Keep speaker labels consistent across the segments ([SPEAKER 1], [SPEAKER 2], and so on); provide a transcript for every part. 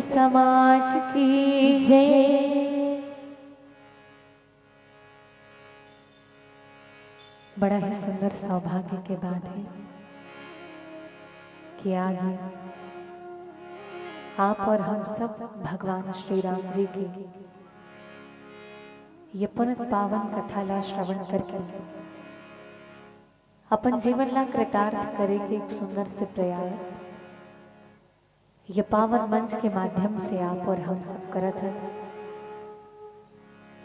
[SPEAKER 1] समाज की जय। बड़ा ही सुंदर सौभाग्य के बात है कि आज आप और हम सब भगवान श्री राम जी की ये पुनित पावन कथाला श्रवण करके अपन जीवन ला कृतार्थ करेंगे। एक सुंदर से प्रयास ये पावन मंच के माध्यम से आप और हम सब करत हैं।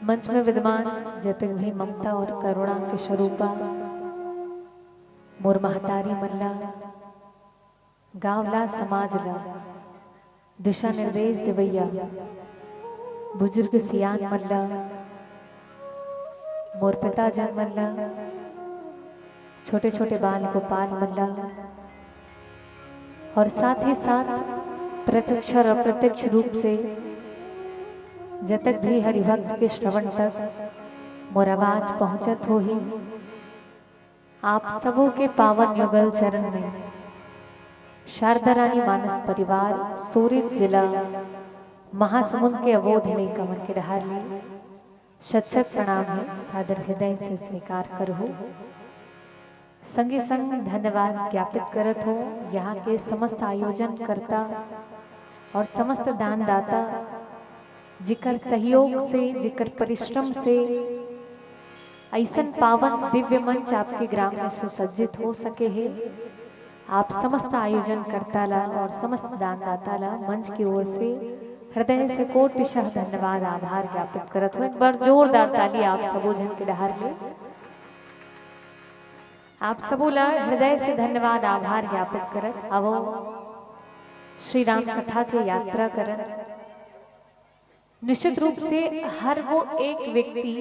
[SPEAKER 1] मंच में विद्यमान जतक भी ममता और करुणा के स्वरूपा मोर महतारी मल्ला गावला समाजला दिशा निर्देश देवैया बुजुर्ग सियान मल्ला मोर पिता जन मल्ला छोटे छोटे बाल गोपाल मल्ला और साथ ही साथ प्रत्यक्ष और अप्रत्यक्ष रूप से जतक भी हरिभक्त के श्रवण तक मोर आवाज पहुंचत हो ही आप सबों के पावन युगल चरण में शारदा रानी मानस परिवार सूरत जिला महासमुंद के अवोध ले कमन के डहार ले शत शत प्रणाम है सादर हृदय से स्वीकार करो। संगे संग धन्यवाद ज्ञापित करत हो यहाँ के समस्त आयोजन करता और समस्त दानदाता जिकर सहयोग से जिकर परिश्रम से ऐसन पावन दिव्य मंच आपके ग्राम में सुसज्जित हो सके है। आप समस्त आयोजन करता ला और समस्त दानदाता ला मंच की ओर से हृदय से कोटिशः धन्यवाद आभार ज्ञापित करत हो। एक बार जोरदार ताली आप सबो जन के डहार ले आप सबो ला हृदय से धन्यवाद आभार ज्ञापित करत आवो श्री राम कथा के यात्रा करन। निश्चित रूप से हर वो एक व्यक्ति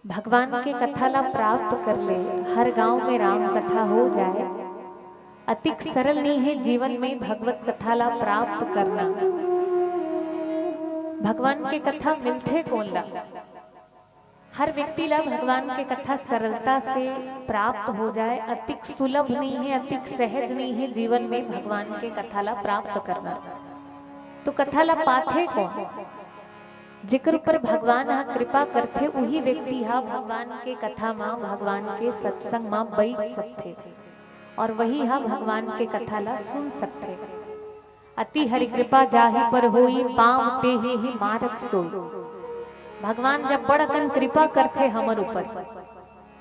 [SPEAKER 1] भगवान के कथा ला प्राप्त कर ले। हर गांव में राम कथा हो जाए अतिक सरल नहीं है जीवन में भगवत कथा ला प्राप्त करना। भगवान के कथा मिलते कौन ला हर व्यक्ति ला भगवान के कथा सरलता से प्राप्त हो जाए अतिक सुलभ नहीं है अतिक सहज नहीं है जीवन में भगवान के कथा ला प्राप्त करना। तो कथा ला पाथे कौन जिक्र ऊपर भगवान हा कृपा करते वही व्यक्ति हा भगवान के कथा मां भगवान के सत्संग मां बैठ सकते और वही हा भगवान के कथा ला सुन सकते। अति हरि कृपा जाहि पर होई पाम ते ही मारक सोई। भगवान जब बड़कन कृपा करते हमर ऊपर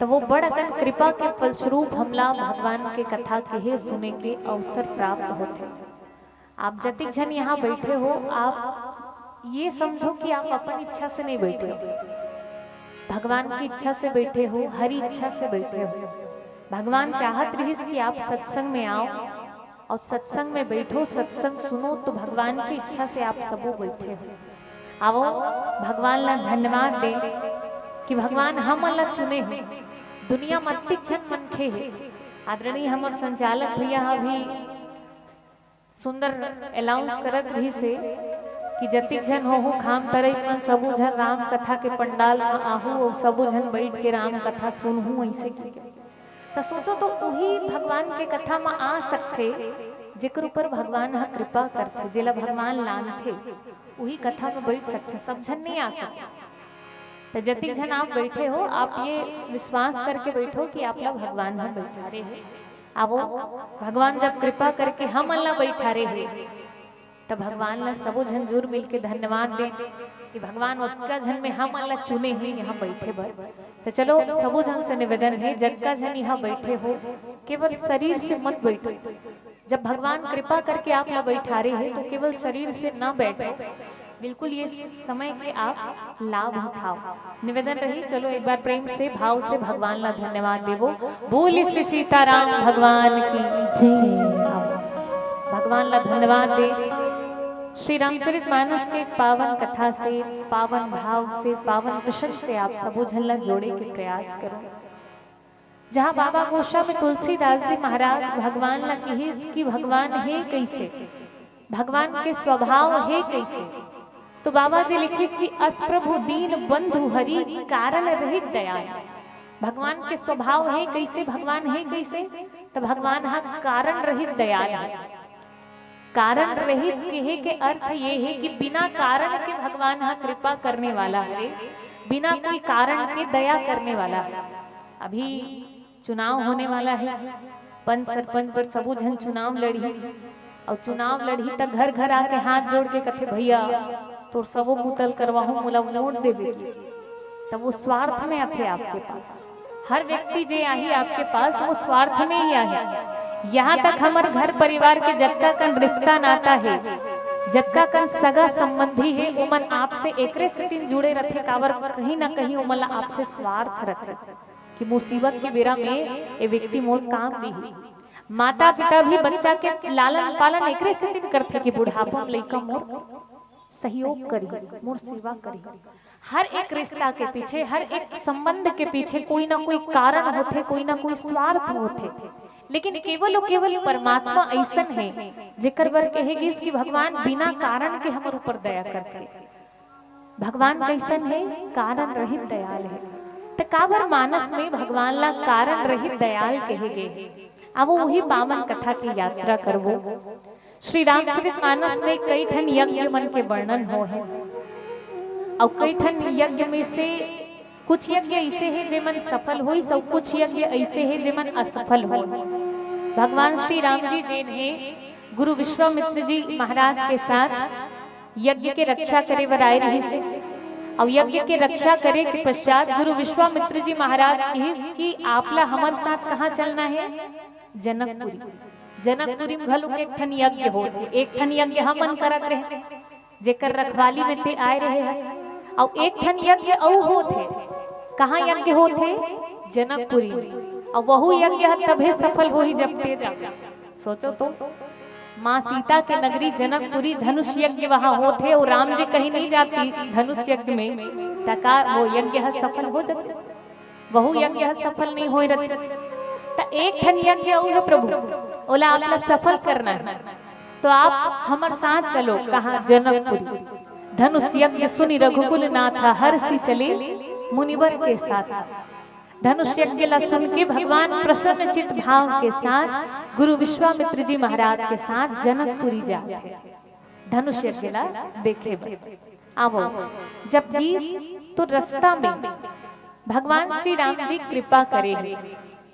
[SPEAKER 1] तो वो बड़कन कृपा के फलस्वरूप हमला भगवान के कथा के ही सुने के अवसर प्राप्त होते। आप जतिक जन यहाँ बैठे हो आप ये समझो कि आप अपन इच्छा से नहीं बैठे हो भगवान की इच्छा से बैठे हो हरी इच्छा से बैठे हो। भगवान चाहत रही कि आप सत्संग में आओ और सत्संग में बैठो सत्संग सुनो तो भगवान की इच्छा से आप सबो बैठे हो। आवो भगवान ला धन्यवाद दे कि भगवान हम ला चुने हो। दुनिया में अतिक जन मनखे है आदरणीय हमर संचालक भैया अभी सुंदर अनाउंस करत रही से कि जतिक जन हो खाम तरई मन सबू जन राम कथा के पंडाल में आहू और सबू जन बैठ के राम कथा सुनहू ऐसे की तो सोचो तो वही भगवान के कथा में आ सकते जिक्र ऊपर भगवान हा कृपा करते जिला भगवान लानते वही कथा में बैठ सकते सब जन नहीं आ सकते। तो जतिक जन आप बैठे हो आप ये विश्वास करके बैठो कि आप लोग भगवान हम बैठा रहे हैं। आवो भगवान जब कृपा करके हम अल्लाह बैठा रहे हैं तब भगवान ला सबो जन जरूर मिल के धन्यवाद दे कि भगवान उतका जन में हम अल्लाह चुने हैं यहाँ बैठे बर। तो चलो सबो जन से निवेदन है जतका जन यहाँ बैठे हो केवल शरीर से मत बैठो। जब भगवान कृपा करके आप ला बैठा रहे हैं तो केवल शरीर से ना बैठो बिल्कुल ये समय के आप लाभ उठाओ। निवेदन रही चलो एक बार प्रेम से भाव से भगवान ला धन्यवाद देवो। बोलिए श्री सीताराम भगवान की जय। भगवान ला धन्यवाद दे श्री रामचरितमानस के पावन कथा से पावन भाव से पावन प्रसंग से आप सबो झल्ला जोड़े के प्रयास करो। जहाँ बाबा गोशा में तुलसीदास जी महाराज भगवान ला की भगवान है कैसे भगवान के स्वभाव है कैसे तो बाबा जी लिखिस कि असप्रभु दीन बंधु हरि कारण रहित दयाल। भगवान के स्वभाव है कैसे भगवान है कैसे तो भगवान हा कारण रहित दयाल है। कारण रहित कहे के अर्थ ये है कि बिना कारण के भगवान हाँ कृपा करने वाला है, बिना कोई कारण के दया करने वाला है। अभी चुनाव होने वाला है, पंच सरपंच पर सबू जन चुनाव लड़ी और चुनाव लड़ी तक घर घर आके हाथ जोड़ के कथे भैया तो सबो मुतल करवाहू मोला वोट देवे, तब वो स्वार्थ में आते आपके पास। हर व्यक्ति जे आही आपके पास वो स्वार्थ में ही आही। यहाँ तक हमारे घर परिवार के जत्का कन रिश्ता नाता है, जत्का कन सगा संबंधी है, उमन आपसे एकरे से तीन जुड़े रथे कावर कहीं ना कहीं उमन आपसे स्वार्थ रखे कि मुसीबत के बेरा में ये व्यक्ति मोर काम दी। माता पिता भी बच्चा के लालन पालन एकरे से तीन करते कि बुढ़ापा में लइका मोर सहयोग करी, मोर सेवा करी। हर एक रिश्ता के पीछे, हर एक संबंध के पीछे कोई ना कोई कारण होते, कोई ना कोई स्वार्थ होते। लेकिन केवल और केवल परमात्मा ऐसन है जेकर बर कहेगी इसकी भगवान बिना कारण के हमारे ऊपर दया करते। भगवान कैसन है? कारण रहित दयाल है। तो काबर मानस में भगवान ला कारण रहित दयाल कहेगे। अब वही पावन कथा की यात्रा करबो। श्री रामचरितमानस में कई ठन यज्ञ मन के वर्णन हो है और कई ठन यज्ञ में से कुछ यज्ञ ऐसे हैं जेमन सफल हुई, सब कुछ यज्ञ ऐसे हैं जेमन असफल हो। भगवान श्री राम जी जिन्हें गुरु विश्वामित्र जी महाराज के साथ यज्ञ के रक्षा करे बर आए रही से और यज्ञ के रक्षा करे के पश्चात गुरु विश्वामित्र जी महाराज की आपला हमारे साथ कहाँ चलना है? जनकपुरी। जनकपुरी में घलो एक ठन यज्ञ होते, एक ठन यज्ञ हमन करत रहे जेकर रखवाली में ते आए रहे हस, और एक ठन यज्ञ औ होते। कहाँ यज्ञ होते? जनकपुरी। और वहु यज्ञ तभी सफल हो ही जब ते जाते। सोचो तो माँ सीता के नगरी जनकपुरी धनुष यज्ञ वहां होते और राम जी कहीं नहीं जाती धनुष यज्ञ में, तका वो यज्ञ सफल हो जाते, वहु यज्ञ सफल नहीं हो रहते। तो एक ठन यज्ञ है प्रभु ओला आपला सफल करना है तो आप हमारे साथ चलो। कहा? जनकपुरी। धनुष यज्ञ सुनी रघुकुल नाथ हर्षि चले मुनिवर के साथ। धनुष यज्ञ ला सुन के भगवान प्रसन्न चित भाव के साथ गुरु विश्वामित्र जी महाराज के साथ जनकपुरी जाते धनुष यज्ञ ला देखे। आवो जब तो रास्ता में भगवान श्री राम जी कृपा करे,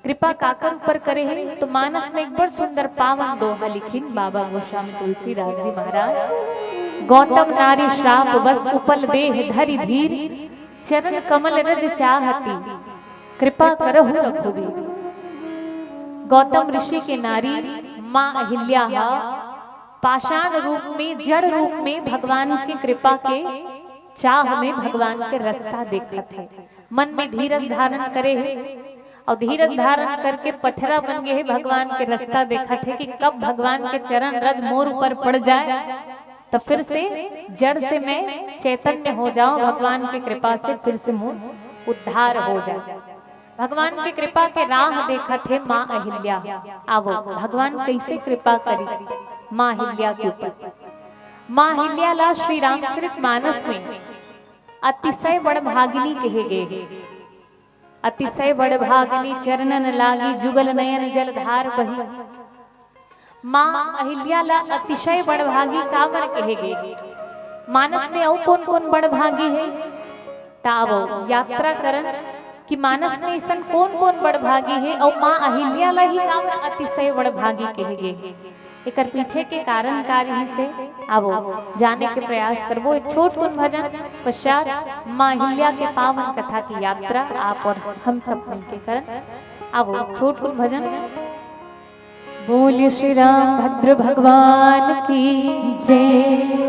[SPEAKER 1] कृपा काकर ऊपर करे है तो मानस में एक बड़ सुंदर पावन दोहा लिखिन बाबा गोस्वामी तुलसीदास जी महाराज। गौतम नारी श्राप बस उपल देह धरि धीर, चरण कमल रज चाहती कृपा करहु रघुवीर। गौतम ऋषि के नारी माँ अहिल्या पाषाण रूप में, जड़ रूप में भगवान की कृपा के चाह में भगवान के रास्ता देखत है। मन में धीरज धारण करे है और धीरज धारण करके पथरा बन गए है भगवान के रास्ता देखा थे कि कब भगवान के चरण रज मोर ऊपर पड़ जाए तो फिर से जड़ से मैं चैतन्य हो जाऊं, भगवान की कृपा से फिर से मोर उद्धार हो जाए। भगवान की कृपा के राह देखा थे माँ अहिल्या। आवो भगवान कैसे कृपा करी माँ अहिल्या के ऊपर। माँ अहिल्या ला श्री रामचरितमानस में अतिशय बड़ भागिनी कहे गए। अतिशय बड़ भागिनी चरणन लागी जुगल नयन जलधार बही। माँ अहिल्या ला अतिशय बड़ भागी काबर कहे गए। मानस में और कौन कौन बड़ भागी है तावो यात्रा करन कि मानस में ऐसा कौन कौन बड़ भागी है और माँ अहिल्या ला ही काबर अतिशय बड़ भागी कहे गए। एकर पीछे के कारण कार्य से आवो जाने के प्रयास करबो। एक छोट कुन भजन पश्चात माँ अहिल्या के पावन कथा की यात्रा आप और हम सब मिलके करन। आवो छोट कुन भजन। बोलिए श्री राम भद्र भगवान की जय।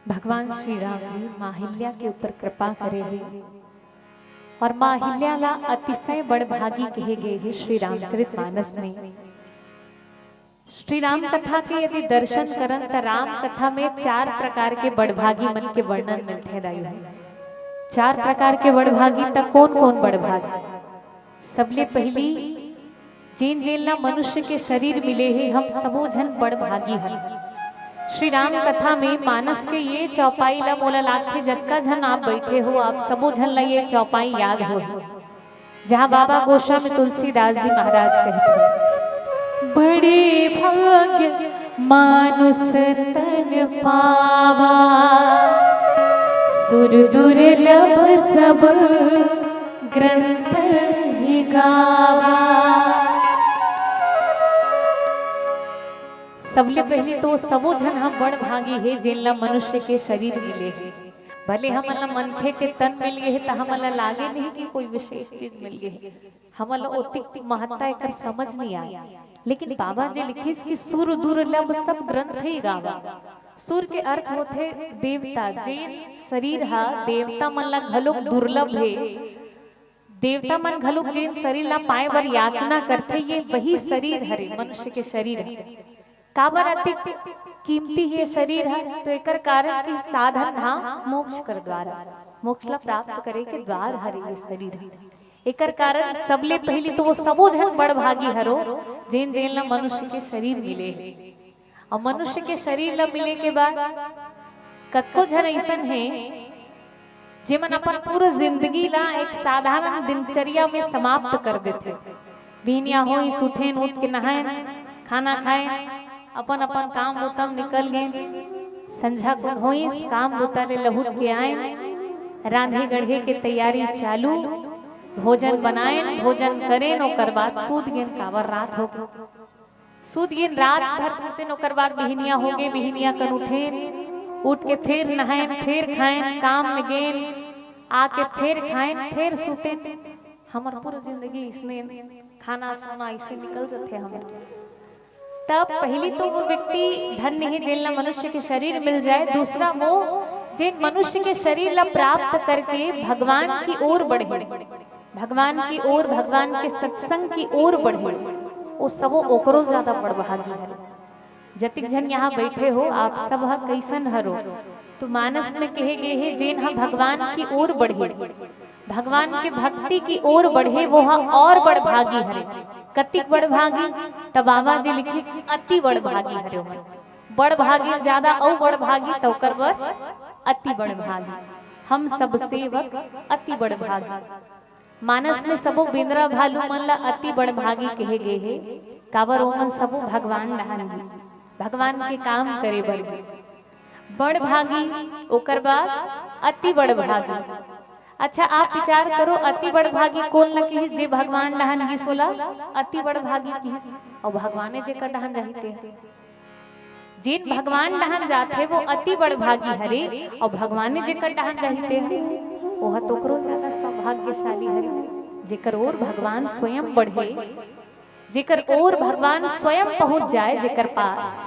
[SPEAKER 1] भगवान श्री राम जी माहिल्या के ऊपर कृपा करे है और माहिल्या ला अतिशय बड़भागी कहे गए है श्री रामचरितमानस में। श्री राम कथा के यदि दर्शन करन त राम कथा में 4 प्रकार के बड़भागी मन के वर्णन मिलते हैं दाई। 4 प्रकार के बड़भागी तक कौन कौन बड़भागी? सबले पहली जेन जेन मनुष्य के शरीर मिले हैं हम सबो झन बड़भागी हन। श्री राम कथा में मानस के ये चौपाई ला मोला लागथे जतका झन आप बैठे हो आप सबो झन ला ये चौपाई याद हो, जहाँ बाबा गोस्वामी तुलसीदास जी महाराज कहते हैं बड़े भाग्य मानुष तन पावा सुर दुर्लभ सब ग्रंथ ही गावा। सबले पहले तो सबो झन हम बड़ भागी है जिनला मनुष्य के शरीर मिले है। भले हमला मनखे के तन मिल गए है तो हमला लागे नहीं कि कोई विशेष चीज मिल गई है, हमला ओतिक महत्ता एकर समझ नहीं आया। लेकिन बाबा जी लिखिस कि सुर दुर्लभ सब ग्रंथ ही गावा। सुर के अर्थ होते देवता, जे शरीर हा देवता मन ला घलोक दुर्लभ है। देवता मन घलोक जेन शरीर ला पाए बर याचना करथे ये वही शरीर हरे मनुष्य के शरीर है। काबर अति कीमती है शरीर है तो एकर कारण की साधन हा मोक्ष कर द्वारा, मोक्ष ला प्राप्त करे के द्वार हरे ये शरीर है। एकर कारण सबले पहली तो वो सबो झन बड़ भागी हरो जेन जेन ला मनुष्य के शरीर मिले। और मनुष्य के शरीर ला मिले के बाद कतको झन ऐसन है जेमन अपन पूरा जिंदगी ला एक साधारण दिनचर्या में समाप्त कर देते। बिहनिया होई सुठेन उठ के नहाए खाना खाए अपन अपन काम उतम निकल गए, संझा को होई काम बुतारे लहुट के आए, रांधे गढ़े के तैयारी चालू, भोजन बनाए भोजन करें ओकर बाद सूत गेन कावर रात हो सूत गेन रात भर सूते ओकर बाद बिहनिया हो गए, बिहनिया कर उठे उठ के फिर नहाए फिर खाएं काम में गेन आके फिर खाएं फिर सूते। हमार पूरा जिंदगी इसमें खाना सोना ऐसे निकल जाते हमारे। तब पहली तो वो व्यक्ति धन्य है जिनला मनुष्य के शरीर मिल जाए। दूसरा वो जिन मनुष्य के शरीर ला प्राप्त करके भगवान की ओर बढ़े, भगवान की ओर भगवान के सत्संग की ओर बढ़े, वो सबो ओकरो ज्यादा बड़भागी है। जतिक जन यहाँ बैठे हो आप सब हा कैसन हरो तो मानस में कहे गए है जिन हा भगवान की ओर बढ़े, भगवान के भक्ति की ओर बढ़े वो हा और बड़भागी हरे। कतिक बड़भागी तब बाबा जी लिखी अति बड़भागी हरे। बड़भागी ज्यादा और बड़भागी तो कर बर अति बड़भागी। हम सब सेवक अति बड़भागी। मानस में सबो बिंद्रा भालू मन ला अति बड़भागी कहे गए है। काबर ओमन सबो भगवान डहान भगवान के काम करे बर बड़भागी ओकर बाद अति बड़भागी। अच्छा आप विचार करो अति बड़भागी कौन ला किस जे भगवान डहान गिस होला अति बड़भागी किस और भगवाने जे का डहान जाते जिन भगवान डहान जाते वो अति बड़भागी हरे और भगवाने जे का डहान जाते वह तो करो ज्यादा सौभाग्यशाली हरे। जेकर ओर भगवान स्वयं बढ़े, जेकर ओर भगवान स्वयं पहुंच जाए जेकर पास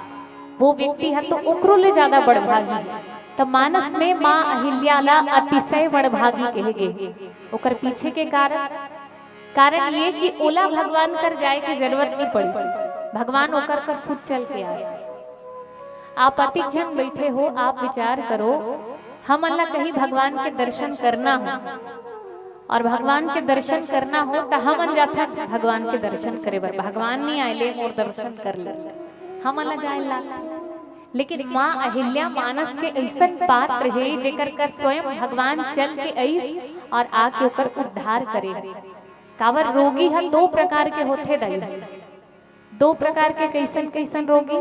[SPEAKER 1] वो व्यक्ति है तो ओकरो ले ज्यादा बड़भागी। तो मानस में माँ अहिल्या ला अतिशय बड़भागी कहे गए। ओकर पीछे के कारण ये कि ओला भगवान कर जाए की जरूरत नहीं पड़ी, भगवान ओकर कर खुद चल के आए। आप अति जन बैठे हो आप विचार करो हम अल्लाह कहीं भगवान के दर्शन करना हो और भगवान के दर्शन करना हो तो हम जाता भगवान के दर्शन करे बर भगवान नहीं आए ले और दर्शन कर ले हम अल्लाह जाए ला। लेकिन माँ अहिल्या मानस के ऐसा पात्र है जेकर कर स्वयं भगवान चल के ऐस और आके ओकर उद्धार करे। कावर रोगी है 2 प्रकार के होते दाई, 2 प्रकार के कैसन कैसन रोगी।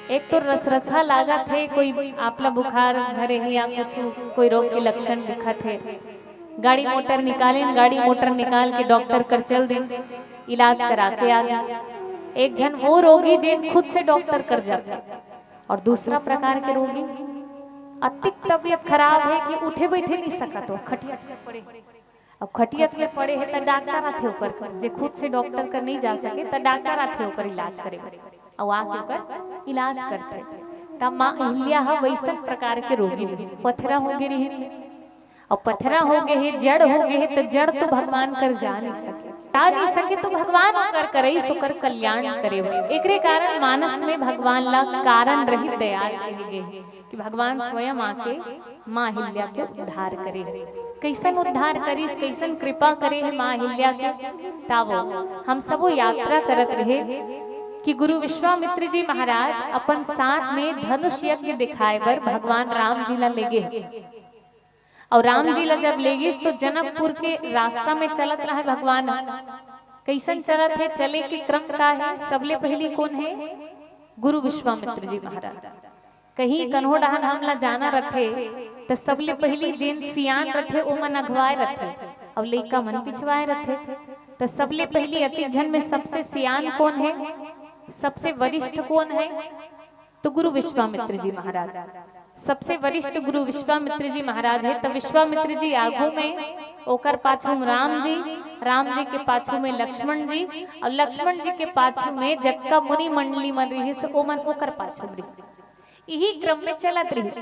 [SPEAKER 1] एक तो रसरसा लागत है कोई आपला बुखार धरे है या कुछ कोई रोग के लक्षण दिखत है, गाड़ी मोटर निकालें गाड़ी मोटर निकाल के डॉक्टर कर चल दें इलाज करा के आ गया। एक जन वो रोगी जिन खुद से डॉक्टर कर जाता। और दूसरा प्रकार के रोगी अतिक तबीयत खराब है कि उठे बैठे नहीं सकत हो खटियत में पड़े। अब खटियत में पड़े है तो डॉक्टर आथे ओकर जे खुद से डॉक्टर कर नहीं जा सके तो डॉक्टर आथे ओकर इलाज करे और आके ओकर इलाज करते। तब माँ अहिल्या वैसन प्रकार के रोगी रही, पथरा हो गए रही, और पथरा हो गए है, जड़ हो गए है, तो जड़ तो भगवान कर जा नहीं सके, ता नहीं सके तो भगवान कर करई सुकर कल्याण करे। एकरे कारण मानस में भगवान ला कारण रहित दयाल कहे गए कि भगवान स्वयं आके माँ अहिल्या के उद्धार करे। कैसन उद्धार करिस, कैसन कृपा करे है माँ अहिल्या के, तावो हम सबो यात्रा करत रहे कि गुरु विश्वामित्र जी महाराज अपन साथ में धनुष यज्ञ दिखाए बर भगवान राम जी ला ले गए, और राम जी ला जब ले गए तो जनकपुर के रास्ता में चलत रहा भगवान। कैसन चलत है, चले के क्रम का है, सबले पहली कौन है, गुरु विश्वामित्र जी महाराज। कहीं कन्हो डहन हमला जाना रथे तो सबले पहली जेन सियान रथे ओ मन अगवाए रथे, और लइका मन पिछवाए रथे। तो सबले पहली अति जन में सबसे सियान कौन है, सबसे वरिष्ठ कौन है, तो गुरु विश्वामित्र जी महाराज। सबसे वरिष्ठ गुरु विश्वामित्र जी महाराज है। तो विश्वामित्र जी आगू में, ओकर पाछू में राम जी के पाछू में लक्ष्मण जी, और लक्ष्मण जी के पाछू में जक्का मुनि मंडली मन रही से ओ मन ओकर पाछू रही। यही क्रम में चलत रही से,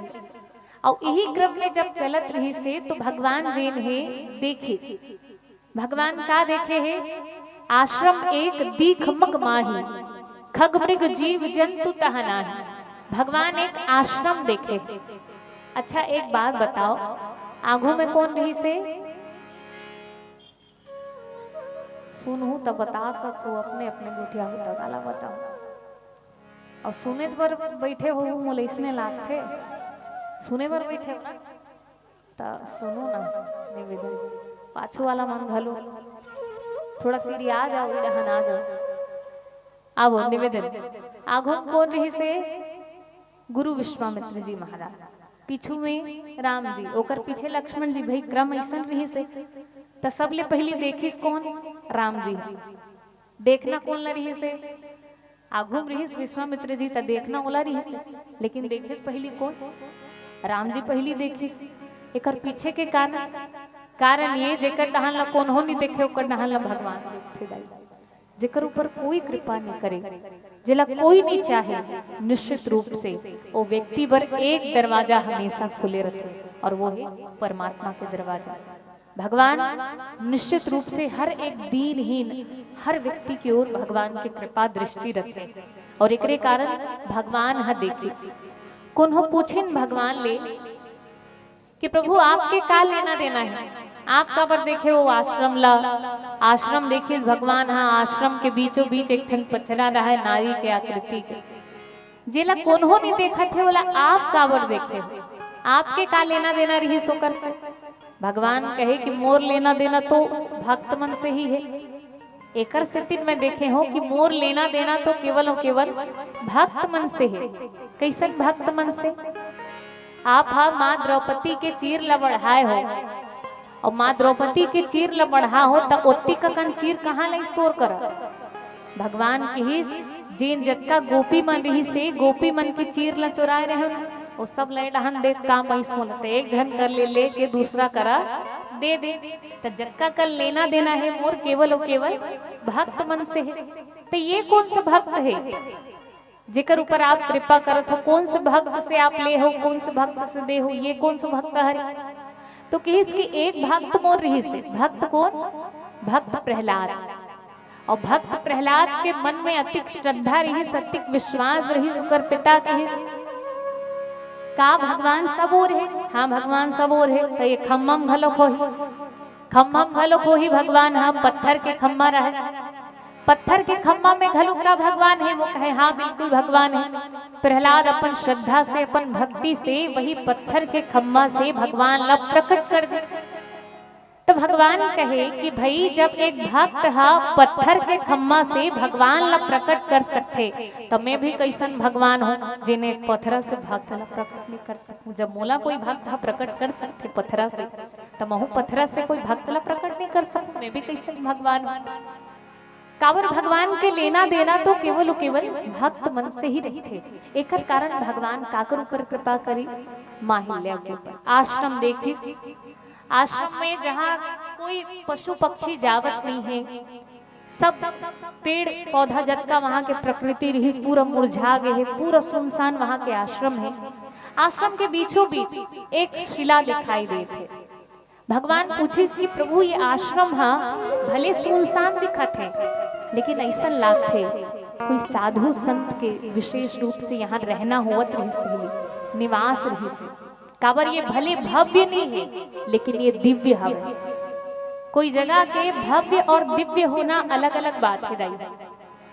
[SPEAKER 1] और यही क्रम में जब चलत रही से तो भगवान जी ने देखे, भगवान का देखे है, आश्रम एक दीख मग माही, खग मृग जीव जंतु तहनाही। भगवान एक आश्रम देखे। अच्छा एक बात बताओ, आगू में कौन रही से सुनू तो बता सको, अपने अपने गुठिया होता गाला बताओ, और सुने पर बैठे हो मोले इसने लागते, सुने पर बैठे हो ना तो सुनो ना निवेदन, पाछू वाला मन घलो थोड़ा तेरी आ जाओ, इधर आ जाओ, आवो निवेदन। आगू कौन रही से, गुरु विश्वामित्र जी महाराज, पीछू में राम जी, ओकर पीछे लक्ष्मण जी। भाई क्रम ऐसा रही से, तो सबले पहली देखिस कौन, राम जी। देखना कौन ला रही से, आगू रहीस विश्वामित्र जी, तो देखना ओला रही से, लेकिन देखिस पहली कौन, राम जी पहली देखिस। एकर पीछे के कारण ये जेकर डहान ला कौन हो नहीं देखे, ओकर डहान ला भगवान देखते, जेकर ऊपर कोई कृपा नहीं करे, जिला कोई नहीं चाहे, निश्चित रूप से वो व्यक्ति पर एक दरवाजा हमेशा खुले रहते, और वो है परमात्मा के दरवाजा। भगवान निश्चित रूप से हर एक दीनहीन हर व्यक्ति की ओर भगवान की कृपा दृष्टि रखे, और एकरे कारण भगवान ह देखी। कौन हो पूछिन भगवान ले कि प्रभु आपके का लेना देना है, आप काबर देखे वो आश्रम ला, आश्रम देखिए भगवान। हाँ, आश्रम के बीचों बीच एक ठन पथरा रहा है नारी के आकृति के, जेला कौन हो नहीं देखा थे, बोला आप काबर देखे, आपके का लेना देना रही सोकर से। भगवान कहे कि मोर लेना देना तो भक्त मन से ही है। एकर स्थिति में देखे हो कि मोर लेना देना तो केवल और केवल भक्त मन से है। कैसन भक्त मन से, आप हा माँ द्रौपदी के चीर ला बढ़ाए हो, और माँ द्रौपदी के चीर ला बढ़ा हो तो ओत्ती का कन चीर कहाँ ला स्टोर कर। भगवान के ही जेन जतका गोपी मन रही से, गोपी मन के चीर ला चुराए रहे हो, वो सब ले डहन देख काम ऐसा होते, एक जन कर ले के दूसरा करा दे दे। तो जक्का कल लेना देना है मोर केवल और केवल भक्त मन से है। तो ये कौन सा भक्त है जेकर ऊपर आप कृपा करत हो, कौन से भक्त से आप ले हो, कौन से भक्त से दे हो, ये कौन सा भक्त है। तो कि इसकी एक भक्त मोर रही से, भक्त कौन, भक्त प्रहलाद। और भक्त प्रहलाद के मन में अतिक श्रद्धा रही, अतिक विश्वास रही, उनकर पिता के का भगवान सब और है। हाँ भगवान सब और है। तो ये खम्मम घलो खोही, खम्मम घलो खोही भगवान। हाँ पत्थर के खम्मा रहे, पत्थर के खम्मा में घलो का भगवान है। वो कहे हाँ बिल्कुल भगवान है। प्रहलाद अपन श्रद्धा से, अपन भक्ति से वही पत्थर के खम्मा से भगवान ला प्रकट कर दे। तो भगवान कहे कि भाई जब एक भक्त हा पत्थर के खम्मा से भगवान ला प्रकट कर सकते, तो मैं भी कैसन भगवान हूँ जिन्हें पत्थर से भक्त ला प्रकट नहीं कर सकूं। जब मोला कोई भक्त हा प्रकट कर सकते पत्थर से, तो महू पत्थर से कोई भक्त ला प्रकट नहीं कर सकूं, मैं भी कैसन भगवान हूँ। कावर भगवान के लेना देना तो केवल केवल भक्त मन से ही रहते। एक कारण भगवान काकर ऊपर कृपा करी, माहिल्या के ऊपर। आश्रम देखी, आश्रम में जहाँ कोई पशु पक्षी जावत नहीं है, सब पेड़ पौधा जतका वहां के प्रकृति रही पूरा मुरझा गए है, पूरा सुनसान वहां के आश्रम है। आश्रम के बीचों बीच एक शिला दिखाई देते। भगवान पूछे कि प्रभु ये आश्रम हाँ भले सुनसान दिखत है, लेकिन ऐसा लागते कोई साधु संत के विशेष रूप से यहाँ रहना होवत रही, निवास रही। काबर ये भले भव्य नहीं है, लेकिन ये दिव्य है। कोई जगह के भव्य और दिव्य होना अलग अलग बात है दाई।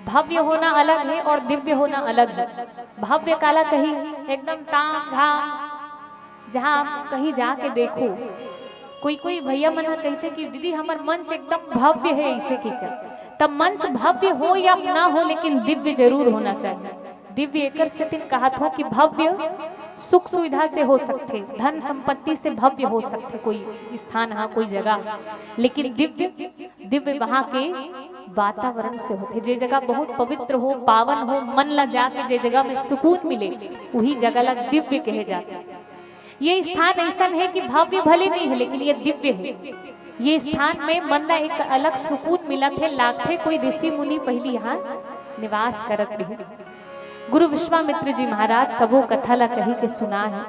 [SPEAKER 1] भव्य होना अलग है और दिव्य होना अलग है। भव्य काला कहीं एकदम ताम झाम, जहाँ कहीं जाके देखो, कोई कोई भैया मना कहते कि दीदी हमार मंच एकदम भव्य है, इसे की कर तब मंच भव्य हो या ना हो, लेकिन दिव्य जरूर होना चाहिए। दिव्य एकर से तीन कहा था कि भव्य सुख सुविधा से हो सकते, धन संपत्ति से भव्य हो सकते कोई स्थान, हाँ कोई जगह, लेकिन दिव्य दिव्य वहाँ के वातावरण से होते। जे जगह बहुत पवित्र हो, पावन हो, मन ला जाके जे जगह में सुकून मिले, वही जगह ला दिव्य कहे जाते। ये स्थान ऐसा है कि भव्य भले नहीं है, लेकिन ये दिव्य है। ये स्थान में मन ला एक अलग सुकून मिला थे, लागथे कोई ऋषि मुनि पहली यहाँ निवास करत रही। गुरु विश्वामित्र जी महाराज सबो कथा ला कही के सुना है।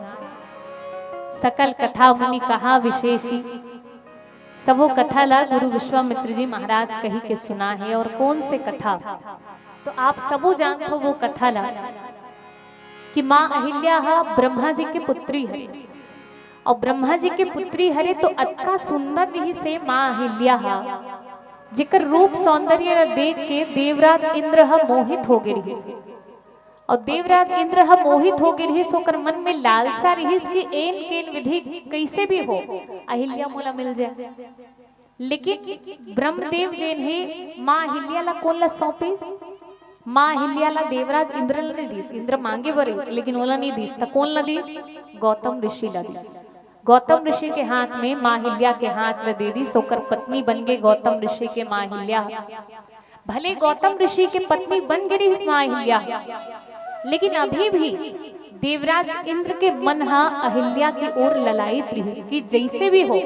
[SPEAKER 1] सकल कथा मुनि कहा विशेषी, सबो कथा ला गुरु विश्वामित्र जी महाराज कही के सुना है। और कौन से कथा तो आप सबो जानते हो वो कथा ला कि माँ अहिल्या ब्रह्मा जी की पुत्री है, और ब्रह्मा जी के पुत्री हरे तो अत्का सुंदर रही से माँ अहिल्या जिकर रूप सौंदर्य देख के देवराज इंद्र मोहित हो गए रही। और देवराज इंद्र मोहित हो गए रही, सोकर मन में लालसा रही कि एन केन विधि कैसे भी हो अहिल्या मोला मिल जाए। लेकिन ब्रह्मदेव जैन है माँ अहिल्या ला कौन ला सौंपीस, माँ अहिल्या ला देवराज इंद्र ला नहीं दीस। इंद्र मांगे बरे लेकिन ओला नहीं दीस, तो कौन ला दीस? गौतम ऋषि ला दीस। गौतम ऋषि के हाथ में माँ अहिल्या के हाथ में दे दी, सोकर पत्नी बन गए गौतम ऋषि के माँ अहिल्या। भले गौतम ऋषि के पत्नी बन गई इस माँ अहिल्या, लेकिन अभी भी देवराज इंद्र के मन अहिल्या की ओर ललायित रही कि जैसे भी हो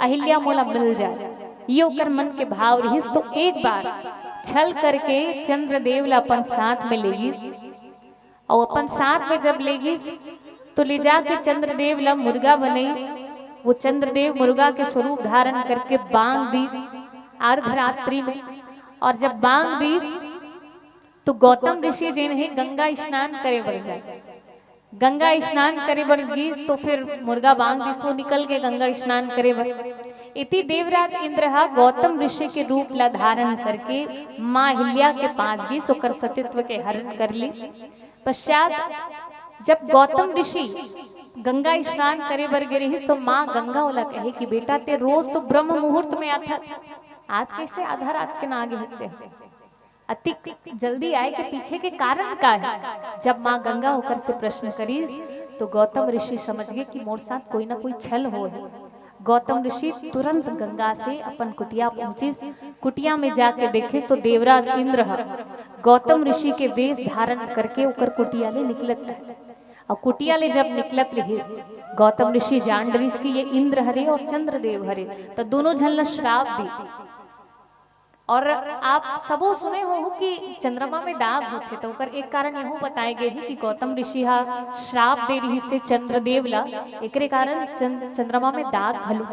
[SPEAKER 1] अहिल्या मोला मिल जाए, ये ओकर मन के भाव रही। तो एक बार छल करके चंद्रदेव ला अपन साथ में लेगिस, और अपन साथ में जब लेगिस तो ले जाके चंद्रदेव ला मुर्गा बनई। वो चंद्रदेव मुर्गा के स्वरूप धारण करके बांग दीस अर्धरात्रि में। और जब बांग दीस तो गौतम ऋषि जिन है गंगा स्नान करे बढ़ जाए। गंगा स्नान करे बढ़ गई तो फिर मुर्गा बांग दीस, वो निकल के गंगा स्नान करे बढ़। इति देवराज इंद्र गौतम ऋषि के रूप ला धारण करके माँ अहिल्या के पास भी सोकर सतीत्व के हरण कर ली। पश्चात जब गौतम ऋषि गंगा स्नान करे बर गिरी तो माँ गंगा वाला कहे कि बेटा ते रोज तो ब्रह्म मुहूर्त में आता, आज कैसे आधा रात के ना आगे हंसते अतिक जल्दी आए के पीछे के कारण का है। जब माँ गंगा होकर से प्रश्न करीस तो गौतम ऋषि समझ गए कि मोर साथ कोई ना कोई छल हो है। गौतम ऋषि तुरंत गंगा से अपन कुटिया पहुंचिस। कुटिया में जाके देखिस तो देवराज इंद्र गौतम ऋषि के वेश धारण करके उकर कुटिया ले निकलत रहे। और कुटिया ले जब निकलत रहिस गौतम ऋषि जान डरिस कि ये इंद्र हरे और चंद्रदेव हरे, तो दोनों झन श्राप दी। और आप सबो सुने हो कि चंद्रमा में दाग होते, तो उकर एक कारण यहू बताए गए हैं कि गौतम ऋषि श्राप दे रही से चंद्रदेव ला, एकरे कारण चंद्रमा में दाग घलू।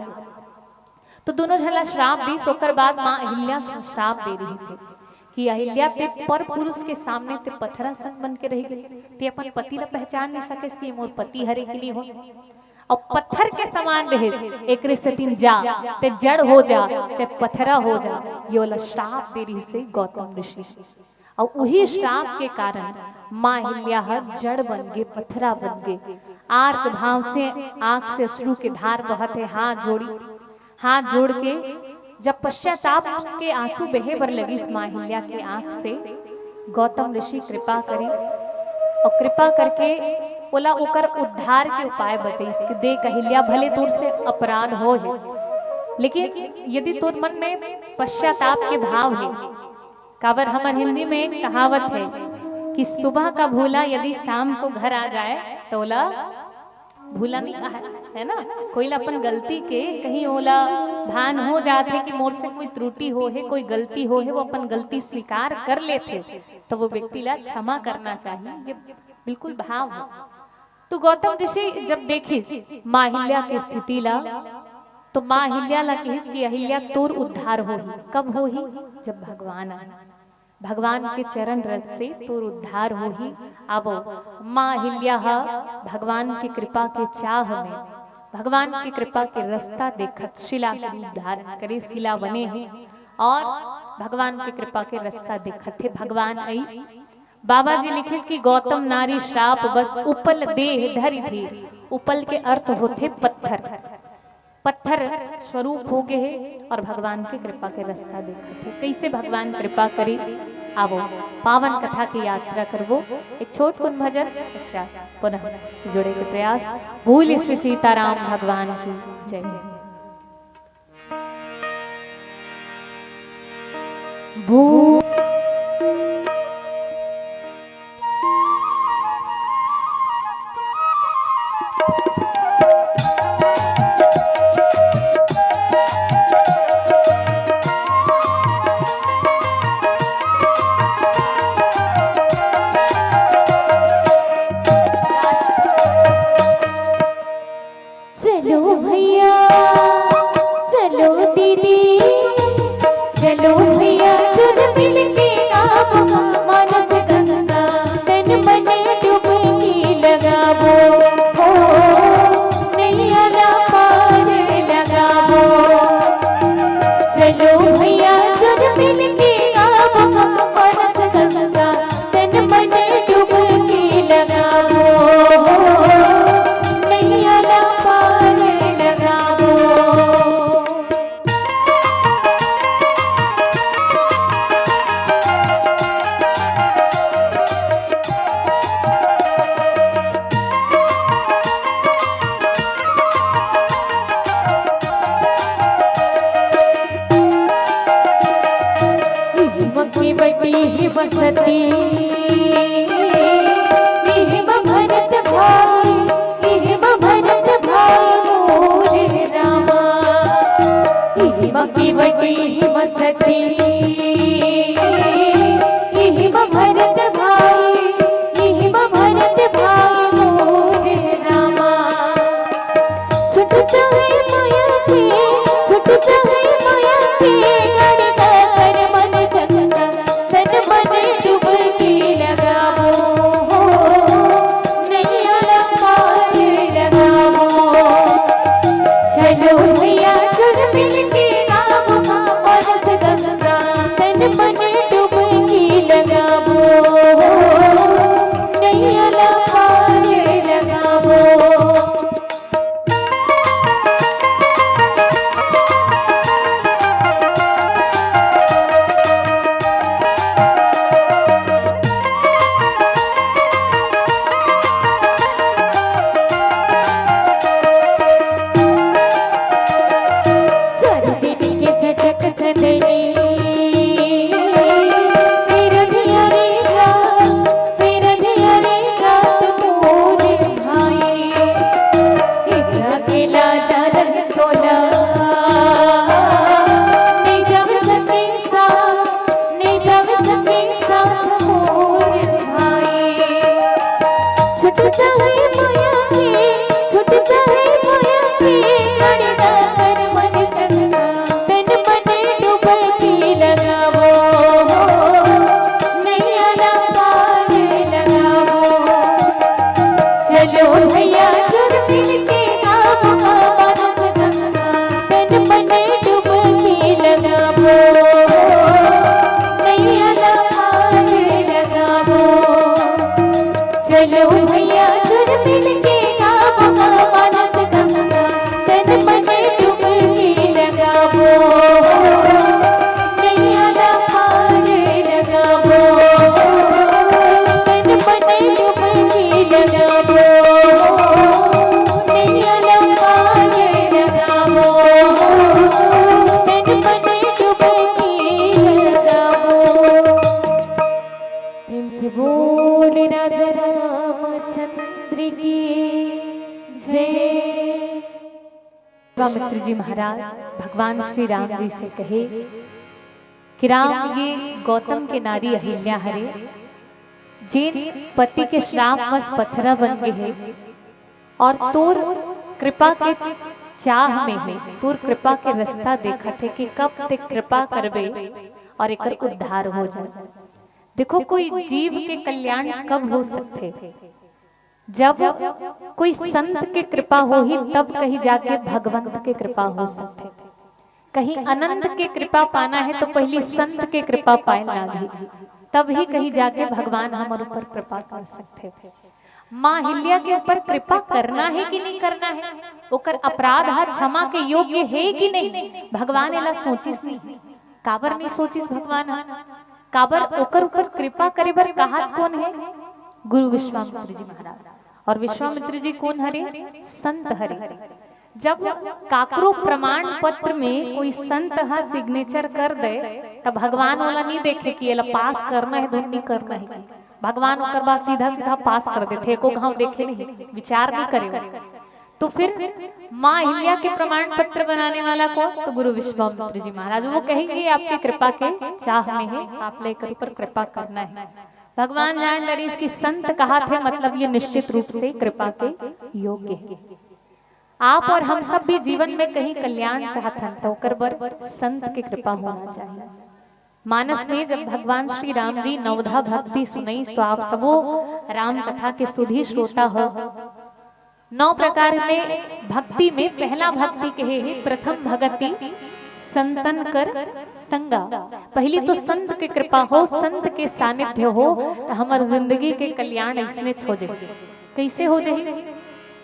[SPEAKER 1] तो दोनों झला श्राप दी। सोकर बाद माँ अहिल्या श्राप दे रही से कि अहिल्या ते पर पुरुष के सामने ते पत्थरा संग बन के रह गई, ते अपन पति ला पहचान नहीं सके कि मोर पति हरे के लिए हो, और पत्थर के समान रहे। एक तीन जा ते जड़ हो जा चाहे पत्थरा हो जा, ये वाला श्राप दे रही से गौतम ऋषि। और वही श्राप के कारण माँ अहिल्या जड़ बन गए, पत्थरा बन गए। आर्त भाव से आंख से अश्रु के धार बहते, हाथ जोड़ के जब पश्चाताप के आंसू बहे बर लगी इस माँ अहिल्या के आंख से, गौतम ऋषि कृपा करी और कृपा करके बोला उकर उद्धार के उपाय बताइस कि देख अहिल्या भले तोर से अपराध हो है, लेकिन यदि तोर मन में पश्चाताप के भाव है, काबर हमार हिंदी में एक कहावत है कि सुबह का भूला यदि शाम को घर आ जाए तो बोला भूला नहीं कहा है ना, कोई अपन गलती के कहीं ओला भान हो जाते कि मोर से कोई त्रुटि हो है, कोई गलती हो है, वो अपन गलती स्वीकार कर लेते तो वो व्यक्ति ला क्षमा करना चाहिए, ये बिल्कुल भाव है। तो गौतम ऋषि जब देखिस माहिल्या की स्थिति ला तो माहिल्या ला कहिस कि अहिल्या तोर उद्धार होही, कब होही, जब भगवान आए, भगवान के चरण रज से तोर उद्धार होही। अब माहिल्या भगवान की कृपा के चाह में, भगवान की कृपा के रास्ता देखत शिला के रूप धारण करे, शिला बने हैं और भगवान की कृपा के रास्ता देखत थे। भगवान आई बाबा जी लिखिस कि गौतम नारी श्राप बस उपल देह धरि थी। उपल के अर्थ होते पत्थर, पत्थर स्वरूप हो गए है और भगवान की कृपा के रास्ता देखते थे। कैसे भगवान कृपा करी, आवो पावन कथा की यात्रा करवो। एक छोट कुन भजन पश्चात पुनः जुड़े के प्रयास। बोले श्री सीताराम भगवान की जय। बो
[SPEAKER 2] मन डुबकी लगाबो हो।
[SPEAKER 1] विश्वामित्र जी महाराज भगवान श्री राम जी से कहे कि राम, ये गौतम के नारी अहिल्या हरे जिन पति के श्रापवश पत्थरा बन गए है और तोर कृपा के चाह में है, तोर कृपा के रास्ता देखा थे कि कब ते कृपा करबे और एक उद्धार हो जाए। देखो, कोई जीव के कल्याण कब हो सकते? जब कोई संत के कृपा हो ही तब कहीं जाके भगवंत के कृपा हो सकते। कहीं अनंत के कृपा पाना है तो पहली संत के कृपा पाए लागी, तब ही कहीं जाके भगवान हमारे ऊपर कृपा कर सकते। माँ हिल्या के ऊपर कृपा करना है कि नहीं करना है, ओकर अपराध हा क्षमा के योग्य है कि नहीं, भगवान एला सोचिस नहीं। काबर नहीं सोचिस भगवान? काबर ओकर ऊपर कृपा करे बर कहात कौन है? गुरु विश्वामित्र जी महाराज। और विश्वामित्र जी कौन हरे? संत हरे। जब काकरो प्रमाण पत्र में कोई संत हा सिग्नेचर कर दे तब भगवान वाला नहीं देखे कि ये पास करना है नहीं करना है, भगवान ओकर बाद सीधा सीधा पास कर देते, एको घाव देखे नहीं, विचार नहीं करे। तो फिर माँ हिल्या के प्रमाण पत्र बनाने वाला कौन? तो गुरु विश्वामित्र जी महाराज। वो कहेंगे आपकी कृपा के चाह में है, आप लेकर ऊपर कृपा करना है। भगवान जान डरे इसकी संत कहा थे, मतलब ये निश्चित रूप से कृपा के योग्य है। आप और हम सब भी जीवन में कहीं कल्याण चाहतन तो ओकर बर संत की कृपा होना चाहिए। मानस में जब भगवान श्री राम जी नवधा भक्ति सुनई तो आप सबो राम कथा के सुधी श्रोता हो। 9 प्रकार में भक्ति में पहला भक्ति कहे है प्रथम भगति संतन कर संगा। पहली तो संत के कृपा हो, संत के सानिध्य हो तो हमार जिंदगी के कल्याण इसने छोजे। कैसे हो जाए?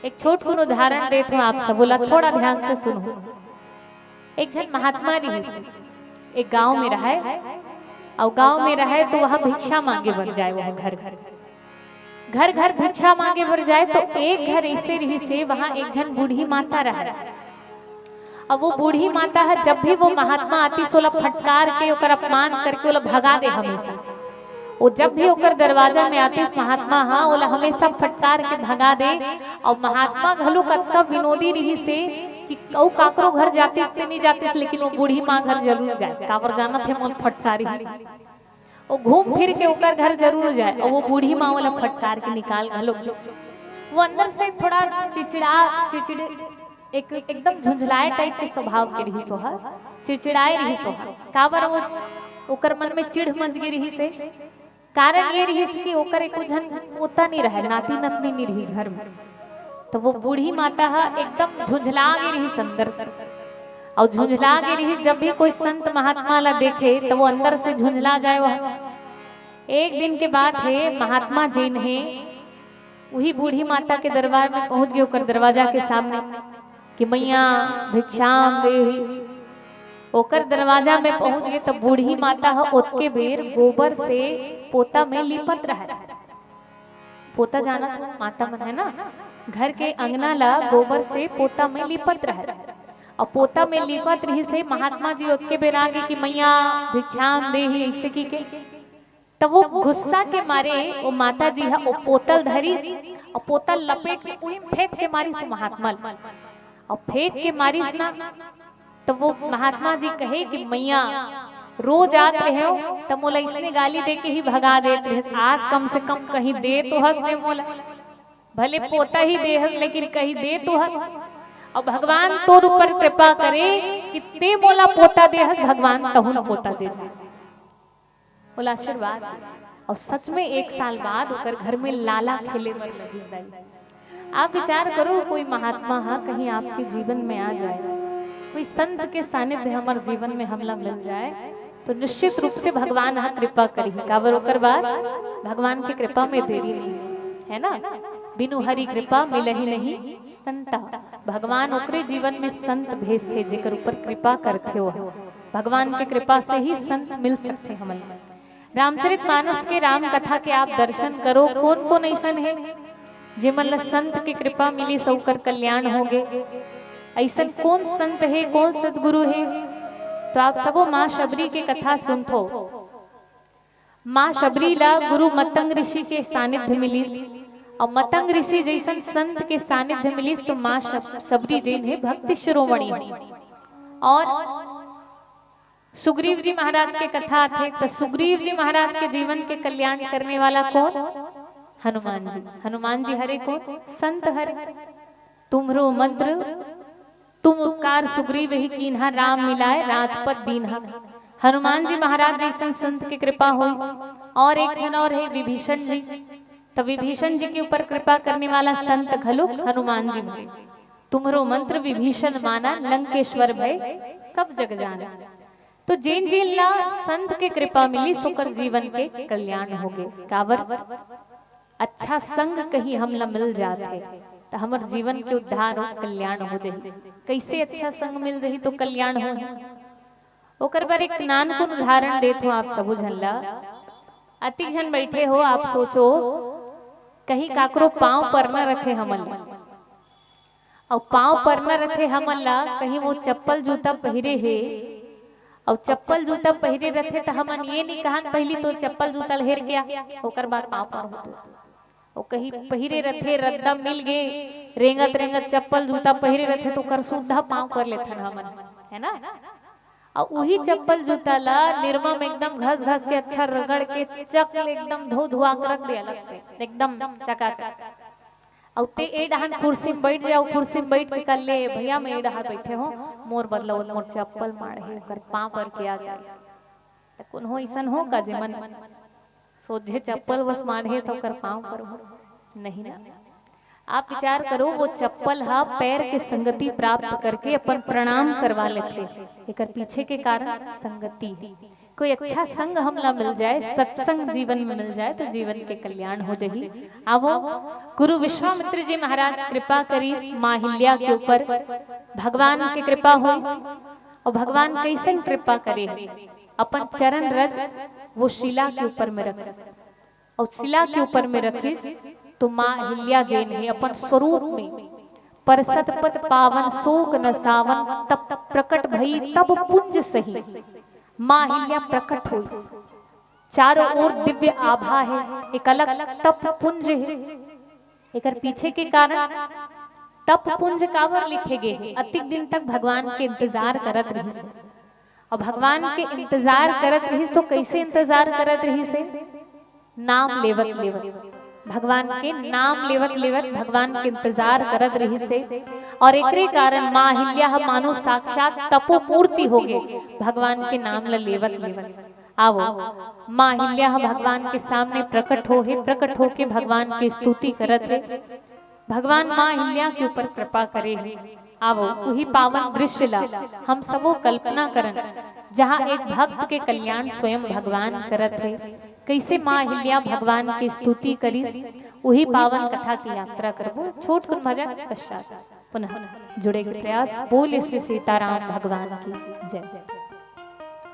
[SPEAKER 1] एक छोट को उदाहरण देते हो आप सब, बोला थोड़ा ध्यान से सुनो। एक जन महात्मा रही एक गांव में रहा है, और गांव में रहे तो वहां भिक्षा मांगे बन जाए, वहां घर घर भिक्षा मांगे बढ़ जाए। तो एक घर ऐसे रही से वहां एक जन बूढ़ी माता रहे। अब वो बूढ़ी माता है, जब भी वो महात्मा आती सोला फटकार के ओकर अपमान करके ओला भगा दे हमेशा। वो जब भी ओकर दरवाजा में आती महात्मा हाँ ओला हमेशा फटकार के भगा दे। और महात्मा घलो कत्का विनोदी रही से कि कौ काकरो घर जाती नहीं जाती, लेकिन वो बूढ़ी माँ घर जरूर जाए। काबर जाना थे मन फटकारी, वो घूम फिर के ओकर घर जरूर जाए। और वो बूढ़ी माँ वाला फटकार के निकाल घलो। वो अंदर से थोड़ा चिड़चिड़ एकदम झुंझलाए टाइप के स्वभाव के रही सोहा, चिड़चिड़ाए रही सोहा। काबर वो ओकर मन में चिढ़ मच गई रही से। कारण ये रही कि ओकर एक जन पोता नहीं रहे, नाती नतनी नहीं रही घर में। तो वो बूढ़ी माता है एकदम झुंझला गई रही अंदर से। और झुंझला गई रही, जब भी कोई संत महात्मा ला देखे तो वो अंदर से झुंझला जाए। वह एक दिन के बाद है महात्मा जी ने वही बूढ़ी माता के दरबार में पहुंच गए, ओकर दरवाजा के सामने कि मैया भिक्षाम देहि। ओकर दरवाजा में पहुंच गए तब बूढ़ी माता है ओतके बेर गोबर से पोता में लिपत रहा। पोता जाना तो माता मन है ना, घर के अंगना ला गोबर से पोता में लिपत रहा। और पोता में लिपत रही से महात्मा जी ओतके बेर आ गए कि मैया भिक्षाम देहि ऐसे की के। तब वो गुस्सा के मारे वो माता जी है वो पोतल धरी और पोतल लपेट के उही फेंक के मारी से महात्मा, और फेंक के मारी ना। तो वो महात्मा जी कहे कि मैया रोज आत रहे हो तो मोला इसने गाली दे के ही भगा देते रहे, आज कम से कम कहीं दे तो हंस दे मोला, भले पोता ही दे हंस लेकिन कहीं दे तो हंस। और भगवान तोर ऊपर कृपा करे कि ते मोला पोता दे हंस, भगवान तहुन पोता दे जाए, बोला आशीर्वाद। और सच में 1 साल बाद ओकर घर में लाला खेले में लगी। आप विचार करो कोई महात्मा हा कहीं आपके जीवन में आ जाए, कोई संत के सानिध्य हमारे जीवन में हमला मिल जाए तो निश्चित रूप से भगवान हा कृपा करी। काबर ओकर बाद भगवान की कृपा में देरी नहीं है ना। बिनु हरि कृपा मिलहि नहीं संता। भगवान ओकरे जीवन में संत भेजते जेकर ऊपर कृपा करते हो। भगवान की कृपा से ही संत मिल सकते हमें। रामचरितमानस के राम कथा के आप दर्शन करो, कौन कौन ऐसा है जिमल संत की कृपा मिली सौकर कल्याण होगे। ऐसा कौन संत है, कौन सदगुरु है? तो आप सबो माँ शबरी के कथा सुनथो। माँ शबरी ला गुरु मतंग ऋषि के सानिध्य मिली और मतंग ऋषि जैसन संत के सानिध्य मिलिस तो माँ सबरी जैन है भक्ति शिरोमणि। और सुग्रीव जी महाराज के कथा थे, तो सुग्रीव जी महाराज के जीवन के कल्याण करने वाला कौन? हनुमान जी। हनुमान जी हरे कौन? संत हरे। तुमरो मंत्र तुम उपकार सुग्रीव ही कीन्हा, राम मिलाए राजपद दीन्हा। हनुमान जी महाराज जैसन संत की कृपा हुई। और एक जन और है विभीषण जी, तो विभीषण जी के ऊपर कृपा करने वाला संत घलुक हनुमान जी। तुमरो मंत्र विभीषण माना, लंकेश्वर भय सब जग जाना। तो जेन जेन ला संत के कृपा मिली सोकर जीवन के कल्याण हो गए। काबर अच्छा संग कहीं हम ला मिल जाते तो हमार जीवन के उद्धार और कल्याण हो जाही। कैसे अच्छा संग मिल जाही तो कल्याण हो। ओकर पर एक नानकुन उदाहरण देत हो आप सब झल्ला। अति जन बैठे हो, आप सोचो कहीं काकरो पांव पर न रखे हमन, और पांव पर न रखे हमन ला कहीं वो चप्पल जूता पहिरे है, और चप्पल जूता पहिरे रखे तो हमन ये नहीं कहन पहली तो चप्पल जूता लहेर गया ओकर बाद पांव पर होतो। ओ कहीं पहिरे रखे रद्दा मिल गए, रेंगत रेंगत चप्पल जूता पहिरे रखे तो कर सुधा पांव कर लेथन हमन, है ना। और वही चप्पल जूता ला निरमा में एकदम घस घस के अच्छा रगड़ के चक एकदम धो धुआ के रख दे अलग से एकदम चकाचक। और ते ए डहान कुर्सी में बैठ जाओ, कुर्सी में बैठ के कर ले भैया मैं ए डहान बैठे हो मोर बदलाव मोर चप्पल मारे कर पांव पर के आ जाए। त कोन हो ऐसन हो का जे मन सोझे चप्पल बस मारे तो कर पांव पर हो नहीं ना। आप विचार करो वो चप्पल हा पैर के संगति प्राप्त करके अपन प्रणाम करवा लेते, एकर पीछे के कारण संगति। कोई अच्छा संग हमला मिल जाए, सत्संग जीवन में मिल जाए तो जीवन के कल्याण हो जाही। आवो गुरु विश्वामित्र जी महाराज कृपा करी माहिल्या के ऊपर, भगवान की कृपा हुई। और भगवान कैसे कृपा करे, अपन चरण रज वो शिला के ऊपर में रखे, और शिला के ऊपर में रखी तो माँ हिल्या जैन है अपन स्वरूप में परसतपत पावन शोक न सावन, तब प्रकट भई तब पुंज सही। माँ हिल्या प्रकट हुई, चारों ओर दिव्य आभा है, एक अलग तप पुंज है। एकर पीछे के कारण तप पुंज कावर लिखे गए। अतिक दिन तक भगवान के इंतजार करत रही से, और भगवान के इंतजार करत रही तो कैसे इंतजार करत रही से? नाम लेवत लेवत भगवान के नाम लेवत लेवत भगवान के इंतजार करत रही से। और एकरे कारण माँ हिल्या मानो साक्षात तपो मूर्ति हो गए भगवान के नाम ल लेवत लेवत। आवो माँ हिल्या भगवान के सामने प्रकट हो है, प्रकट हो के भगवान की स्तुति करत है। भगवान माँ हिल्या के ऊपर कृपा करे है। आवो वही पावन दृश्य ला हम सबो कल्पना करन, जहाँ एक भक्त के कल्याण स्वयं भगवान करत है। कैसे माँ हिल्या भगवान की स्तुति करी, वही पावन कथा की यात्रा करबो। छोट कुन भजन पश्चात पुनः जुड़े के प्रयास। बोले श्री सीताराम भगवान की जय।